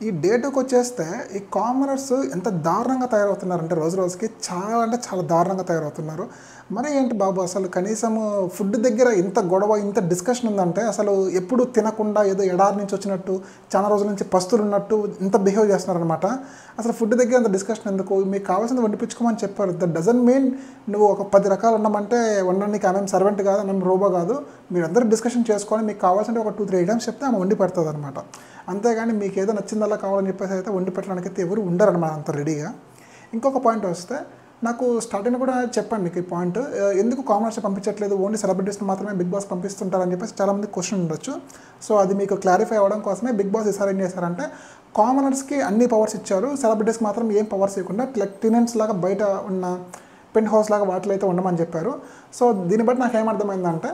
ఈ డే 2కి వచ్చేస్తే ఈ కామనర్స్ ఎంత దారుణంగా తయారవుతున్నారంటే రోజు రోజుకి చాలా అంటే చాలా దారుణంగా తయారవుతున్నారు. మరి ఏంటి బాబు అసలు కనీసము ఫుడ్ దగ్గర ఇంత గొడవ, ఇంత డిస్కషన్ ఉందంటే అసలు ఎప్పుడు తినకుండా ఏదో ఎడారి నుంచి వచ్చినట్టు, చాలా రోజుల నుంచి పస్తులున్నట్టు ఇంత బిహేవ్ చేస్తున్నారనమాట. అసలు ఫుడ్ దగ్గర అంత డిస్కషన్ ఎందుకు? మీకు కావాల్సింది వండిపించుకోమని చెప్పారు. దట్ డజంట్ మీన్ నువ్వు ఒక 10 రకాలు వండమంటే వండడానికి ఆమె సర్వెంట్ కాదు, ఆమె రోబో కాదు. మీరందరూ డిస్కషన్ చేసుకొని మీకు కావాల్సింటే ఒక 2, 3 ఐటమ్స్ చెప్తే ఆమె వండి పెడతదనమాట. అంతేగాని మీకు ఏదో నచ్చిందల్లా కావాలని చెప్పేసి అయితే వండి పెట్టడానికి అయితే ఎవరు ఉండరనమాట అంత రెడీగా. ఇంకొక పాయింట్ వస్తే నాకు స్టార్టింగ్ కూడా చెప్పాను మీకు ఈ పాయింట్. ఎందుకు కామనర్స్ పంపించట్లేదు, ఓన్లీ సెలబ్రిటీస్ని మాత్రమే బిగ్ బాస్ పంపిస్తుంటారని చెప్పేసి చాలామంది క్వశ్చన్ ఉండొచ్చు. సో అది మీకు క్లారిఫై అవ్వడం కోసమే బిగ్ బాస్ ఈసారి ఏం చేశారంటే కామనర్స్కి అన్ని పవర్స్ ఇచ్చారు, సెలబ్రిటీస్కి మాత్రం ఏం పవర్స్ ఇవ్వకుండా లైక్ టెనెంట్స్ లాగా బయట ఉన్న పెంట్ హౌస్ లాగా వాటిలో అయితే ఉండమని చెప్పారు. సో దీన్ని బట్టి నాకు ఏమర్థమైందంటే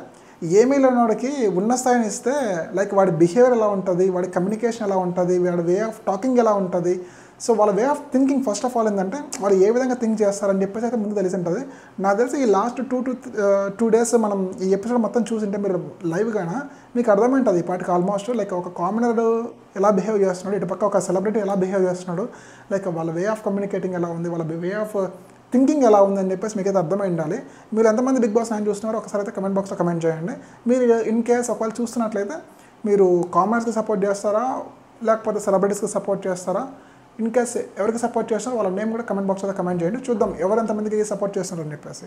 ఏమీ లేనివాడికి ఉన్న స్థాయిని ఇస్తే లైక్ వాడి బిహేవియర్ ఎలా ఉంటుంది, వాడి కమ్యూనికేషన్ ఎలా ఉంటుంది, వాడి వే ఆఫ్ టాకింగ్ ఎలా ఉంటుంది, సో వాళ్ళ way of thinking first of all ఏంటంటే వాళ్ళు ఏ విధంగా థింక్ చేస్తారని చెప్పేసి అయితే ముందు తెలిసి ఉంటుంది. నాకు తెలిసి ఈ లాస్ట్ 2 డేస్ మనం ఈ ఎపిసోడ్ మొత్తం చూసింటే మీరు లైవ్గానా మీకు అర్థమైంటుంది ఈ పాటికి ఆల్మోస్ట్ లైక్ ఒక కామనర్ ఎలా బిహేవ్ చేస్తున్నాడు, ఇటుపక్క ఒక సెలబ్రిటీ ఎలా బిహేవ్ చేస్తున్నాడు, లైక్ వాళ్ళ వే ఆఫ్ కమ్యూనికేటింగ్ ఎలా ఉంది, వాళ్ళ వే ఆఫ్ థింకింగ్ ఎలా ఉందని చెప్పేసి మీకైతే అర్థమై ఉండాలి. మీరు ఎంతమంది బిగ్ బాస్ 9 చూస్తున్నారో ఒకసారి అయితే కమెంట్ బాక్స్లో కమెంట్ చేయండి. మీరు ఇన్ కేస్ ఒకవేళ చూస్తున్నట్లయితే మీరు కామర్స్కి సపోర్ట్ చేస్తారా లేకపోతే సెలబ్రిటీస్కి సపోర్ట్ చేస్తారా? ఇన్ కేస్ ఎవరికి సపోర్ట్ చేస్తారో వాళ్ళ నేమ్ కూడా కమెంట్ బాక్స్లో కమెంట్ చేయండి. చూద్దాం ఎవరు ఎంతమందికి సపోర్ట్ చేస్తున్నారని చెప్పేసి.